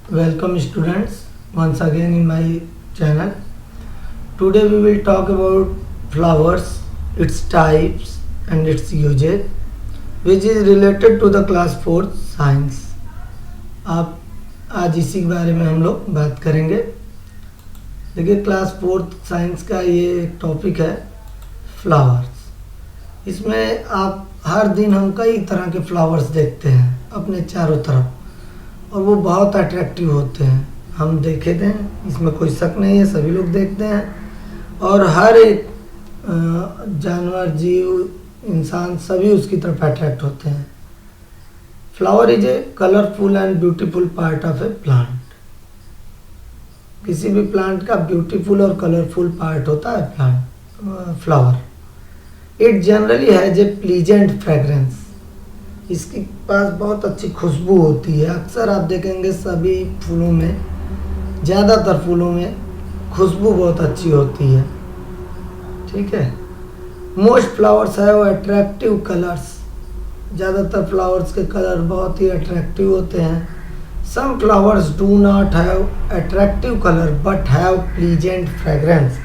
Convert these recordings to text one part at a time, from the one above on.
Welcome students once again in my channel. Today we will talk about flowers, its types and its usage which is related to the class 4 science. आप आज इसी के बारे में हम लोग बात करेंगे। देखिए क्लास 4 साइंस का ये एक टॉपिक है फ्लावर्स। इसमें आप हर दिन हम कई तरह के फ्लावर्स देखते हैं अपने चारों तरफ और वो बहुत अट्रैक्टिव होते हैं। हम देखे थे, इसमें कोई शक नहीं है, सभी लोग देखते हैं और हर एक जानवर, जीव, इंसान सभी उसकी तरफ अट्रैक्ट होते हैं। Flower is a colourful and beautiful part of A plant. किसी भी प्लांट का ब्यूटीफुल और कलरफुल पार्ट होता है flower. It generally has a pleasant fragrance. इसके पास बहुत अच्छी खुशबू होती है। अक्सर आप देखेंगे सभी फूलों में, ज़्यादातर फूलों में खुशबू बहुत अच्छी होती है। ठीक है। Most flowers have attractive colours. ज़्यादातर फ्लावर्स के कलर बहुत ही अट्रैक्टिव होते हैं। Some flowers do not have attractive colour but have pleasant fragrance.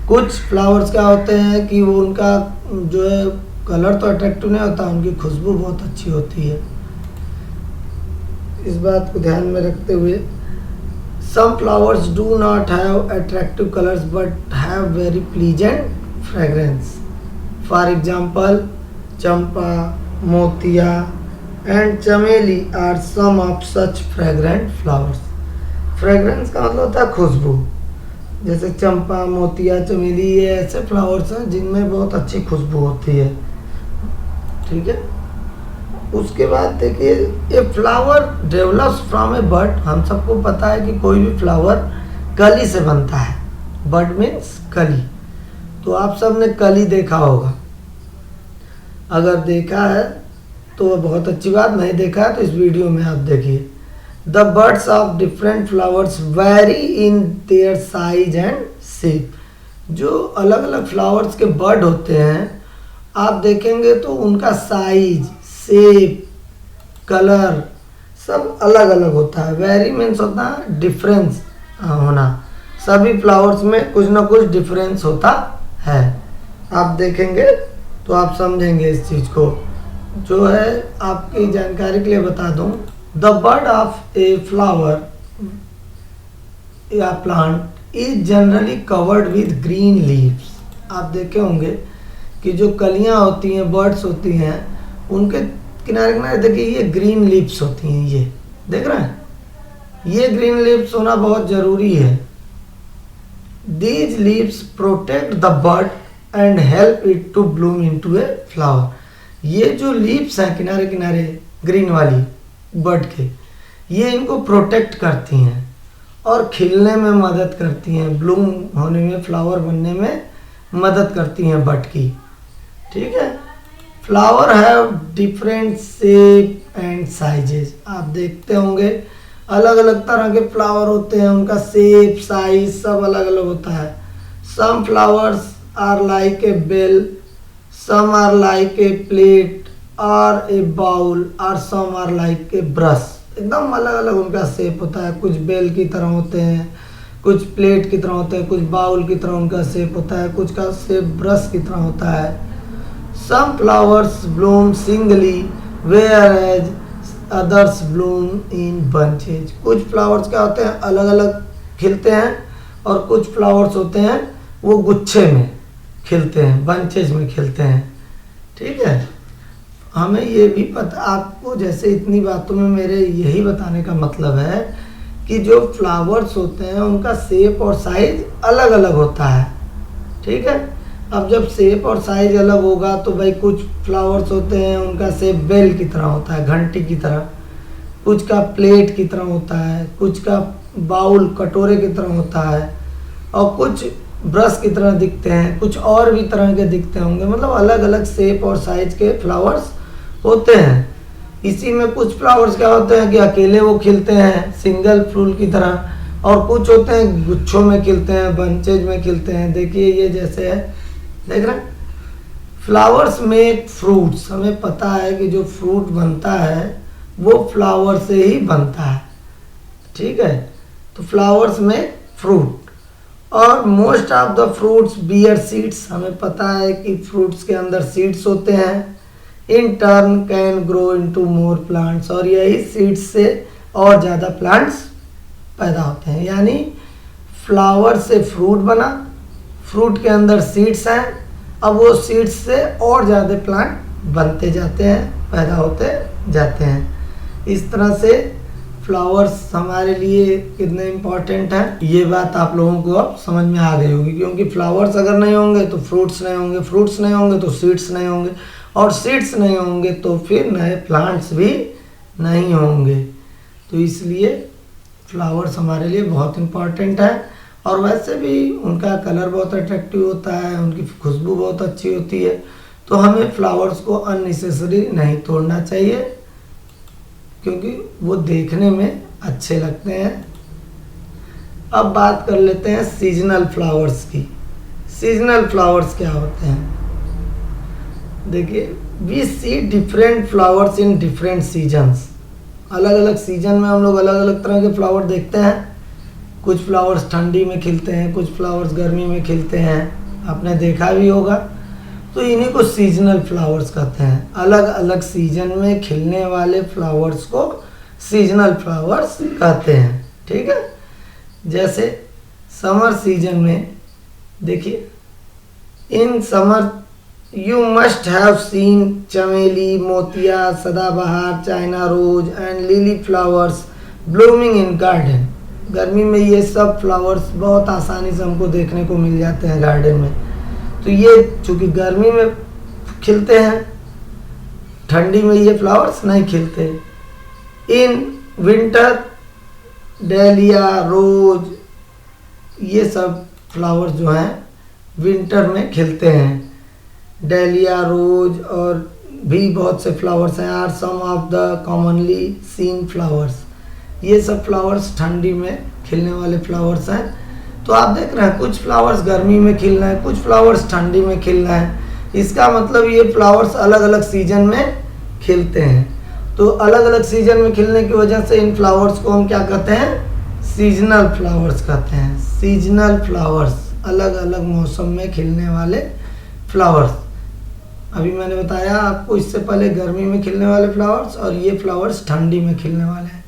कुछ फ्लावर्स क्या होते हैं कि वो उनका जो है कलर तो अट्रैक्टिव नहीं होता, उनकी खुशबू बहुत अच्छी होती है। इस बात को ध्यान में रखते हुए some flowers do not have attractive colours but have very pleasant fragrance. For example चंपा, मोतिया एंड चमेली are some of such fragrant flowers. Fragrance का मतलब होता है खुशबू। जैसे चंपा, मोतिया, चमेली ये ऐसे फ्लावर्स हैं जिनमें बहुत अच्छी खुशबू होती है। ठीक है। उसके बाद देखिए ए फ्लावर डेवलप्स फ्रॉम ए बड। हम सबको पता है कि कोई भी फ्लावर कली से बनता है। बड मीन्स कली। तो आप सब ने कली देखा होगा। अगर देखा है तो बहुत अच्छी बात, नहीं देखा है तो इस वीडियो में आप देखिए। The birds of different flowers very in their size and shape. जो अलग अलग फ्लावर्स के बर्ड होते हैं आप देखेंगे तो उनका साइज, शेप, कलर सब अलग अलग होता है। वेरी मीन्स होता है डिफरेंस होना। सभी फ्लावर्स में कुछ ना कुछ डिफरेंस होता है। आप देखेंगे तो आप समझेंगे इस चीज़ को। जो है आपकी जानकारी के लिए बता दूं, the bud of a flower या plant is generally covered with green leaves. आप देखे होंगे कि जो कलियां होती हैं, बर्ड्स होती हैं, उनके किनारे किनारे देखिए ये ग्रीन लीव्स होती हैं। ये देख रहे हैं, ये ग्रीन लीव्स होना बहुत ज़रूरी है। These leaves protect the bud and help it to bloom into a flower. ये जो लीव्स हैं किनारे किनारे ग्रीन वाली बर्ड के, ये इनको प्रोटेक्ट करती हैं और खिलने में मदद करती हैं, ब्लूम होने में, फ्लावर बनने में मदद करती हैं बर्ड की। ठीक है। Flower have different shape and sizes. आप देखते होंगे अलग अलग तरह के फ्लावर होते हैं, उनका शेप, साइज सब अलग अलग होता है। Some flowers are like a bell, some are like a plate और ए बाउल और some are like a brush. एकदम अलग अलग उनका शेप होता है। कुछ बेल की तरह होते हैं, कुछ प्लेट की तरह होते हैं, कुछ बाउल की तरह उनका शेप होता है, कुछ का शेप ब्रश की तरह होता है। Some flowers bloom singly whereas others bloom in bunches। कुछ फ्लावर्स क्या होते हैं अलग अलग खिलते हैं और कुछ फ्लावर्स होते हैं वो गुच्छे में खिलते हैं, बंचेज में खिलते हैं। ठीक है। हमें ये भी पता, आपको जैसे इतनी बातों में मेरे यही बताने का मतलब है कि जो फ्लावर्स होते हैं उनका शेप और साइज अलग अलग होता है। ठीक है। अब जब शेप और साइज अलग होगा तो भाई कुछ फ्लावर्स होते हैं उनका शेप बेल की तरह होता है, घंटी की तरह, कुछ का प्लेट की तरह होता है, कुछ का बाउल, कटोरे की तरह होता है और कुछ ब्रश की तरह दिखते हैं, कुछ और भी तरह के दिखते होंगे। मतलब अलग अलग शेप और साइज के फ्लावर्स होते हैं। इसी में कुछ फ्लावर्स क्या होते हैं कि अकेले वो खिलते हैं सिंगल फूल की तरह, और कुछ होते हैं गुच्छों में खिलते हैं, बंचेज में खिलते हैं। देखिए ये जैसे है, देख रहे हैं। Flowers make fruits. हमें पता है कि जो फ्रूट बनता है वो फ्लावर से ही बनता है। ठीक है। तो फ्लावर्स में फ्रूट, और most of the fruits bear seeds, हमें पता है कि फ्रूट्स के अंदर सीड्स होते हैं। In turn can grow into more plants, और यही सीड्स से और ज़्यादा प्लांट्स पैदा होते हैं। यानी फ्लावर से फ्रूट बना, फ्रूट के अंदर सीड्स हैं, अब वो सीड्स से और ज़्यादा प्लांट बनते जाते हैं, पैदा होते जाते हैं। इस तरह से फ्लावर्स हमारे लिए कितने इम्पोर्टेंट हैं, ये बात आप लोगों को अब समझ में आ गई होगी। क्योंकि फ्लावर्स अगर नहीं होंगे तो फ्रूट्स नहीं होंगे, फ्रूट्स नहीं होंगे तो सीड्स नहीं होंगे, और सीड्स नहीं होंगे तो फिर नए प्लांट्स भी नहीं होंगे। तो इसलिए फ्लावर्स हमारे लिए बहुत इम्पोर्टेंट है। और वैसे भी उनका कलर बहुत अट्रैक्टिव होता है, उनकी खुशबू बहुत अच्छी होती है। तो हमें फ्लावर्स को अननेसेसरी नहीं तोड़ना चाहिए, क्योंकि वो देखने में अच्छे लगते हैं। अब बात कर लेते हैं सीजनल फ्लावर्स की। सीजनल फ्लावर्स क्या होते हैं? देखिए, we see different flowers in different seasons. अलग अलग सीजन में हम लोग अलग अलग तरह के फ्लावर देखते हैं। कुछ फ्लावर्स ठंडी में खिलते हैं, कुछ फ्लावर्स गर्मी में खिलते हैं, आपने देखा भी होगा। तो इन्हीं को सीजनल फ्लावर्स कहते हैं। अलग अलग सीजन में खिलने वाले फ्लावर्स को सीजनल फ्लावर्स कहते हैं, ठीक है। जैसे समर सीजन में देखिए, in summer you must have seen chameli, motia, sadabahar, China rose and lily flowers blooming in garden. गर्मी में ये सब फ्लावर्स बहुत आसानी से हमको देखने को मिल जाते हैं गार्डन में। तो ये चूँकि गर्मी में खिलते हैं, ठंडी में ये फ्लावर्स नहीं खिलते। इन विंटर डेलिया, रोज, ये सब फ्लावर्स जो हैं विंटर में खिलते हैं। डेलिया, रोज और भी बहुत से फ्लावर्स हैं, are some of the commonly seen flowers. ये सब फ्लावर्स ठंडी में खिलने वाले फ्लावर्स हैं। तो आप देख रहे हैं, कुछ फ्लावर्स गर्मी में खिल रहे हैं, कुछ फ्लावर्स ठंडी में खिल रहे हैं। इसका मतलब ये फ्लावर्स अलग अलग सीजन में खिलते हैं। तो अलग अलग सीजन में खिलने की वजह से इन फ्लावर्स को हम क्या कहते हैं? सीजनल फ्लावर्स कहते हैं। सीजनल फ्लावर्स, अलग अलग मौसम में खिलने वाले फ्लावर्स। अभी मैंने बताया आपको इससे पहले गर्मी में खिलने वाले फ्लावर्स, और ये फ्लावर्स ठंडी में खिलने वाले हैं।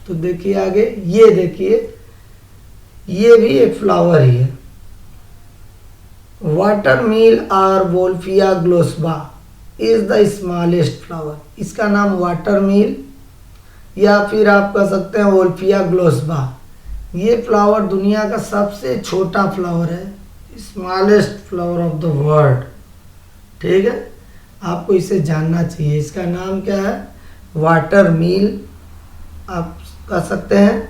तो देखिए आगे, ये देखिए, ये भी एक फ्लावर ही है। वाटरमील और Wolffia globosa is the smallest flower. इसका नाम वाटरमील या फिर आप कह सकते हैं वोल्फिया ग्लोसबा। ये फ्लावर दुनिया का सबसे छोटा फ्लावर है, smallest flower of the world, ठीक है। आपको इसे जानना चाहिए। इसका नाम क्या है? वाटरमील आप कह सकते हैं,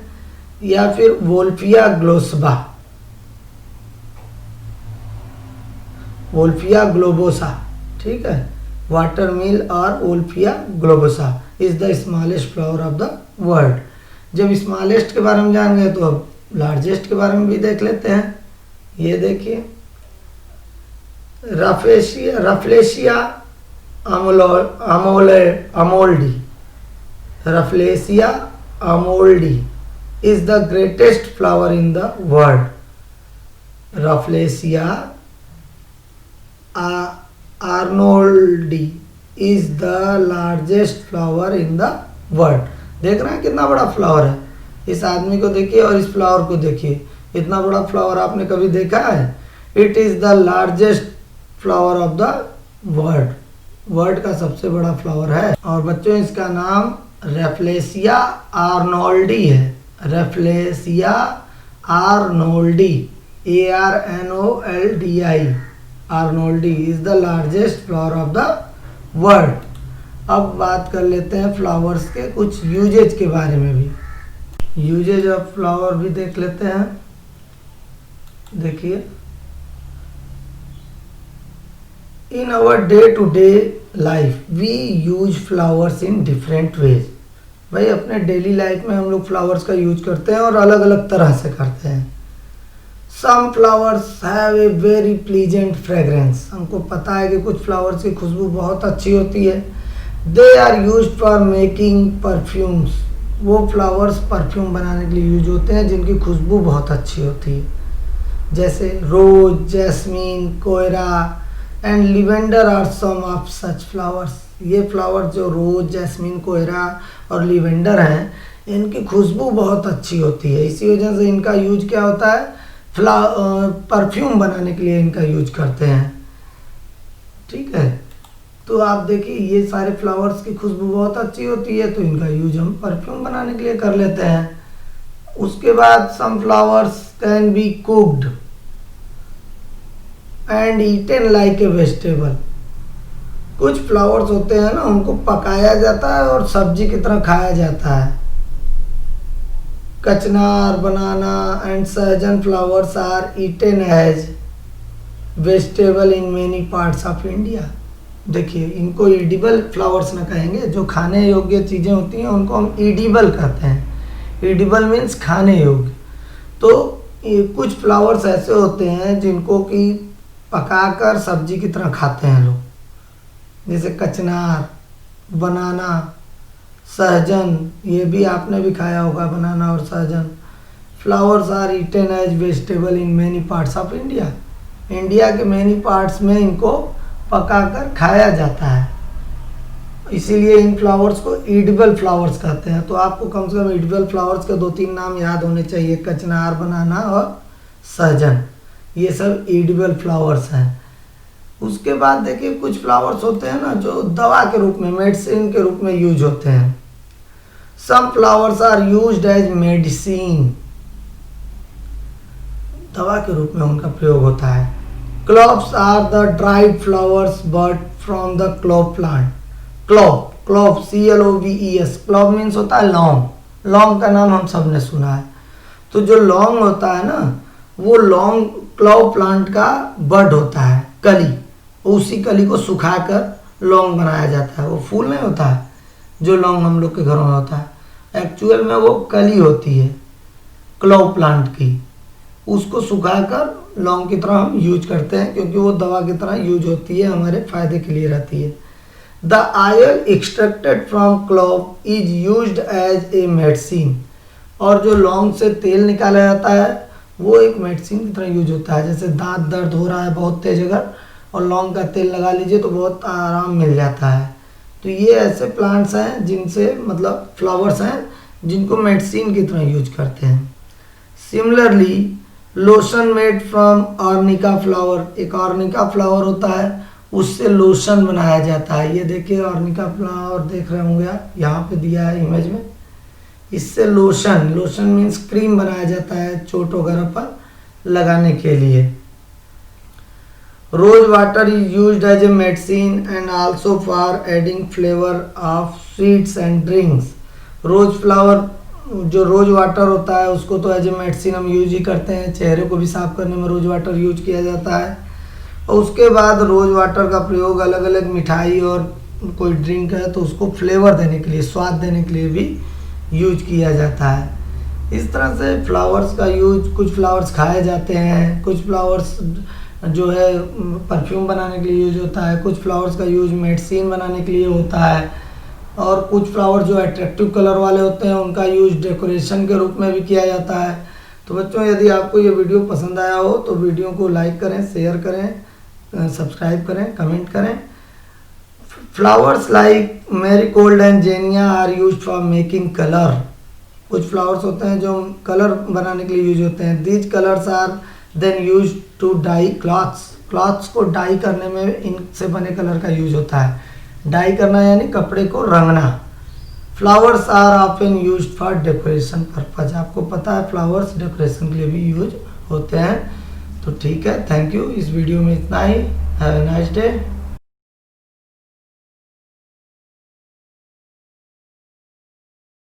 या फिर वोल्फिया ग्लोसबा, वोल्फिया ग्लोबोसा, ठीक है। वाटरमील और Wolffia globosa is the smallest flower of the world. जब स्मॉलेस्ट के बारे में जान गए तो अब लार्जेस्ट के बारे में भी देख लेते हैं। ये देखिए, Rafflesia arnoldi, Rafflesia arnoldi is the greatest flower in the world. Rafflesia arnoldi is the largest flower in the world. देख रहे हैं कितना बड़ा फ्लावर है? इस आदमी को देखिए और इस फ्लावर को देखिए, इतना बड़ा फ्लावर आपने कभी देखा है? It is the largest flower of the world. World का सबसे बड़ा फ्लावर है। और बच्चों, इसका नाम रेफ्लेसिया आर्नोल्डी है। Rafflesia arnoldi, ARNOLDI, arnoldi is the largest flower of the world. अब बात कर लेते हैं फ्लावर्स के कुछ यूजेज के बारे में भी। यूजेज ऑफ फ्लावर भी देख लेते हैं। देखिए, in our day to day life we use flowers in different ways. भाई, अपने डेली लाइफ में हम लोग फ्लावर्स का यूज करते हैं और अलग अलग तरह से करते हैं। Some flowers have a very pleasant fragrance. हमको पता है कि कुछ फ्लावर्स की खुशबू बहुत अच्छी होती है। They are used for making perfumes. वो फ्लावर्स परफ्यूम बनाने के लिए यूज होते हैं जिनकी खुशबू बहुत अच्छी होती है, जैसे रोज, जैस्मीन, कोयरा and lavender are some of such flowers. ये फ्लावर जो रोज, जैस्मीन, कोयरा और लिवेंडर हैं, इनकी खुशबू बहुत अच्छी होती है। इसी वजह से इनका यूज क्या होता है, परफ्यूम बनाने के लिए इनका यूज करते हैं। ठीक है, तो आप देखिए ये सारे फ्लावर्स की खुशबू बहुत अच्छी होती है, तो इनका यूज हम परफ्यूम बनाने के लिए कर लेते हैं। उसके बाद some flowers can be cooked and eaten like a vegetable. कुछ फ्लावर्स होते हैं ना, उनको पकाया जाता है और सब्जी की तरह खाया जाता है। Kachnar, banana and sahjan flowers are eaten as vegetable in many parts of India. देखिए इनको ईडिबल फ्लावर्स ना कहेंगे, जो खाने योग्य चीज़ें होती हैं उनको हम ईडिबल कहते हैं। ईडिबल मीन्स खाने योग्य। तो ये कुछ फ्लावर्स ऐसे होते हैं जिनको कि पकाकर सब्जी की तरह खाते हैं लोग, जैसे कचनार, बनाना, सहजन, ये भी आपने भी खाया होगा बनाना और सहजन। Flowers are eaten as vegetable in many parts of India. India के मैनी पार्ट्स में इनको पकाकर खाया जाता है, इसीलिए इन फ्लावर्स को ईडिबल फ्लावर्स कहते हैं। तो आपको कम से कम ईडिबल फ्लावर्स के 2-3 नाम याद होने चाहिए, कचनार, बनाना और सहजन, ये सब ईडिबल फ्लावर्स हैं। उसके बाद देखिए कुछ फ्लावर्स होते हैं ना जो दवा के रूप में, मेडिसिन के रूप में यूज होते हैं। Some flowers are used as medicine, दवा के रूप में उनका प्रयोग होता है। Cloves are the dried flowers bud from the clove plant. Clove CLOVES, clove means होता है लौंग। लौंग का नाम हम सब ने सुना है। तो जो लौंग होता है ना, वो लौंग क्लोव प्लांट का बड होता है, कली। उसी कली को सुखाकर लौंग बनाया जाता है। वो फूल नहीं होता है जो लौंग हम लोग के घरों में होता है, एक्चुअल में वो कली होती है क्लोव प्लांट की। उसको सुखाकर लौंग की तरह हम यूज करते हैं, क्योंकि वो दवा की तरह यूज होती है, हमारे फायदे के लिए रहती है। The oil extracted from clove is used as a medicine. और जो लौंग से तेल निकाला जाता है वो एक मेडिसिन की तरह यूज होता है। जैसे दांत दर्द हो रहा है बहुत तेज अगर, और लौंग का तेल लगा लीजिए तो बहुत आराम मिल जाता है। तो ये ऐसे प्लांट्स हैं जिनसे, मतलब फ्लावर्स हैं जिनको मेडिसिन की तरह यूज करते हैं। Similarly lotion made from arnica flower, एक आर्निका फ्लावर होता है, उससे लोशन बनाया जाता है। ये देखिए आर्निका फ्लावर देख रहे होंगे आप, यहाँ पे दिया है इमेज में। इससे लोशन मीन्स क्रीम बनाया जाता है चोट वगैरह पर लगाने के लिए। Rose water is used as a medicine and also for adding flavour of sweets and drinks. Rose flower, जो रोज वाटर होता है, उसको तो एज ए मेडिसिन हम यूज ही करते हैं। चेहरे को भी साफ करने में रोज वाटर यूज किया जाता है। और उसके बाद रोज वाटर का प्रयोग अलग अलग मिठाई और कोई ड्रिंक है तो उसको फ्लेवर देने के लिए, स्वाद देने के लिए भी यूज किया जाता है। इस तरह से फ्लावर्स का यूज, कुछ फ्लावर्स खाए जाते हैं, कुछ फ्लावर्स जो है परफ्यूम बनाने के लिए यूज होता है, कुछ फ्लावर्स का यूज मेडिसिन बनाने के लिए होता है, और कुछ फ्लावर जो अट्रैक्टिव कलर वाले होते हैं उनका यूज डेकोरेशन के रूप में भी किया जाता है। तो बच्चों, यदि आपको ये वीडियो पसंद आया हो तो वीडियो को लाइक करें, शेयर करें, सब्सक्राइब करें, कमेंट करें। Flowers like marigold and zinnia are used for making colour. कुछ फ्लावर्स होते हैं जो कलर बनाने के लिए यूज होते हैं। These colours are then use to dye clothes को डाई करने में इनसे बने कलर का यूज होता है। डाई करना यानी कपड़े को रंगना। Flowers are often used for decoration purpose. आपको पता है फ्लावर्स डेकोरेशन के लिए भी यूज होते हैं। तो ठीक है, थैंक यू। इस वीडियो में इतना ही। Have a nice day.